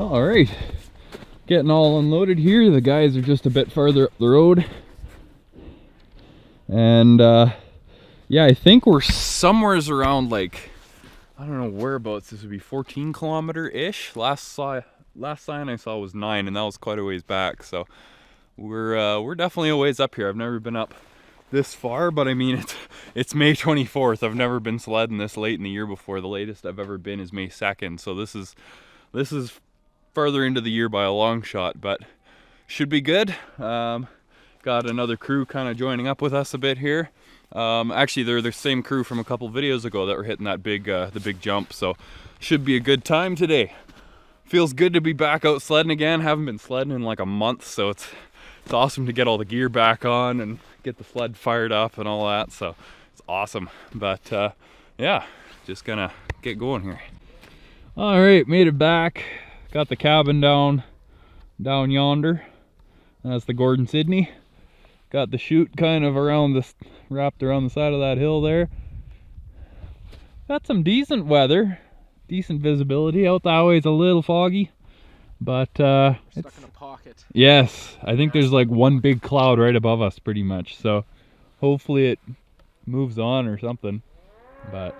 All right, getting all unloaded here. The guys are just a bit farther up the road, and yeah, I think we're somewheres around, like, I don't know whereabouts. This would be 14 kilometer ish. Last sign I saw was 9, and that was quite a ways back. So we're definitely a ways up here. I've never been up this far, but I mean, it's May 24th. I've never been sledding this late in the year before. The latest I've ever been is May 2nd. So this is further into the year by a long shot, but should be good. Got another crew kind of joining up with us a bit here. Actually, they're the same crew from a couple videos ago that were hitting that the big jump. So should be a good time today. Feels good to be back out sledding again. Haven't been sledding in like a month, so it's awesome to get all the gear back on and get the sled fired up and all that. So it's awesome. But yeah, just gonna get going here. All right, made it back. Got the cabin down yonder. That's the Gordon Sydney. Got the chute kind of wrapped around the side of that hill there. Got some decent weather, decent visibility. Out that way it's a little foggy, but stuck in a pocket. Yes, I think there's like one big cloud right above us pretty much, so hopefully it moves on or something. But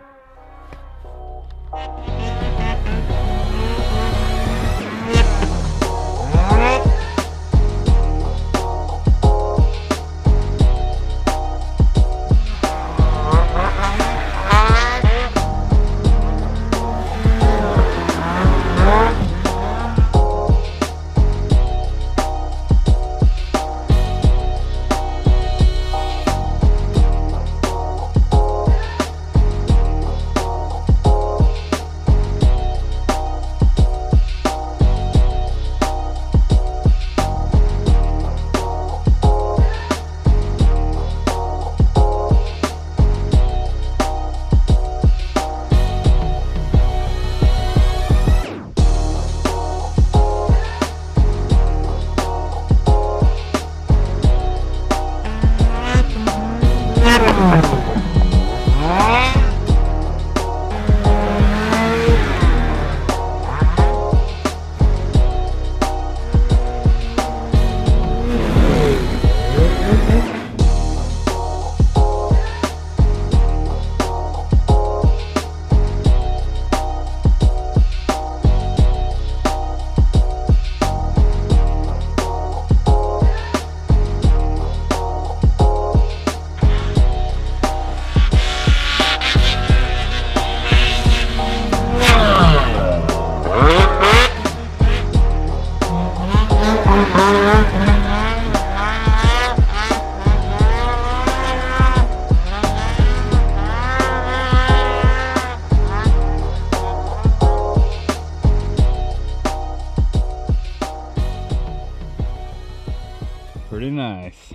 pretty nice.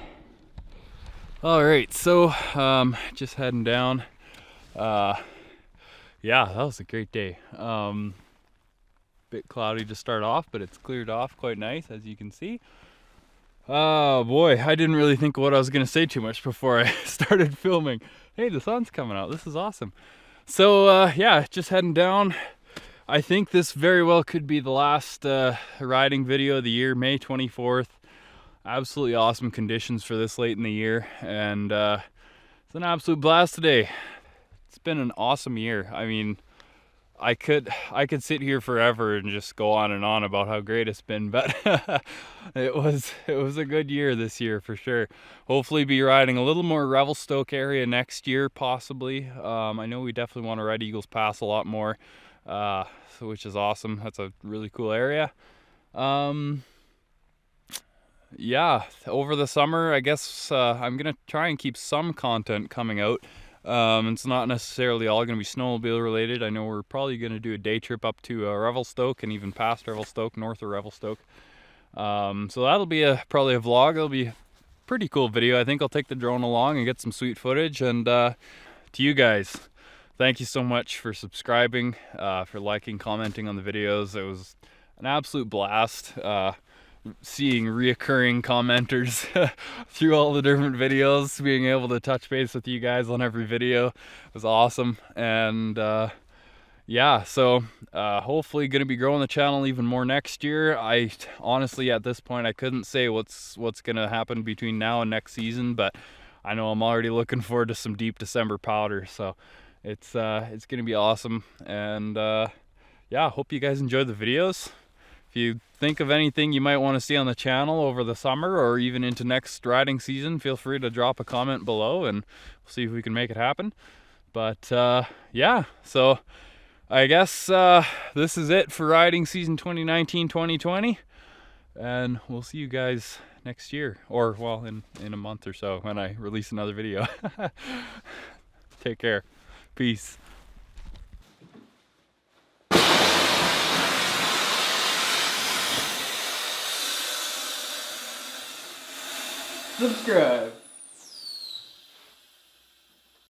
All right, so just heading down. Yeah, that was a great day. Bit cloudy to start off, but it's cleared off quite nice, as you can see. Oh boy, I didn't really think of what I was gonna say too much before I started filming. Hey, the sun's coming out. This is awesome. So yeah, just heading down. I think this very well could be the last riding video of the year, May 24th. Absolutely awesome conditions for this late in the year, and it's an absolute blast today. It's been an awesome year. I mean, I could sit here forever and just go on and on about how great it's been, but it was a good year this year for sure. Hopefully be riding a little more Revelstoke area next year, possibly. I know we definitely want to ride Eagles Pass a lot more, which is awesome. That's a really cool area. Yeah, over the summer, I guess I'm gonna try and keep some content coming out. It's not necessarily all gonna be snowmobile related. I know we're probably gonna do a day trip up to Revelstoke and even past Revelstoke, north of Revelstoke. So that'll be probably a vlog. It'll be a pretty cool video. I think I'll take the drone along and get some sweet footage. And to you guys, thank you so much for subscribing, for liking, commenting on the videos. It was an absolute blast. Seeing reoccurring commenters through all the different videos, being able to touch base with you guys on every video was awesome. And yeah, so hopefully going to be growing the channel even more next year. I honestly, at this point, I couldn't say what's going to happen between now and next season, but I know I'm already looking forward to some deep December powder. So it's going to be awesome. And yeah, hope you guys enjoyed the videos. If you think of anything you might want to see on the channel over the summer or even into next riding season, feel free to drop a comment below and we'll see if we can make it happen. But yeah, so I guess this is it for riding season 2019-2020, and we'll see you guys next year, or well, in a month or so when I release another video. Take care. Peace. Subscribe.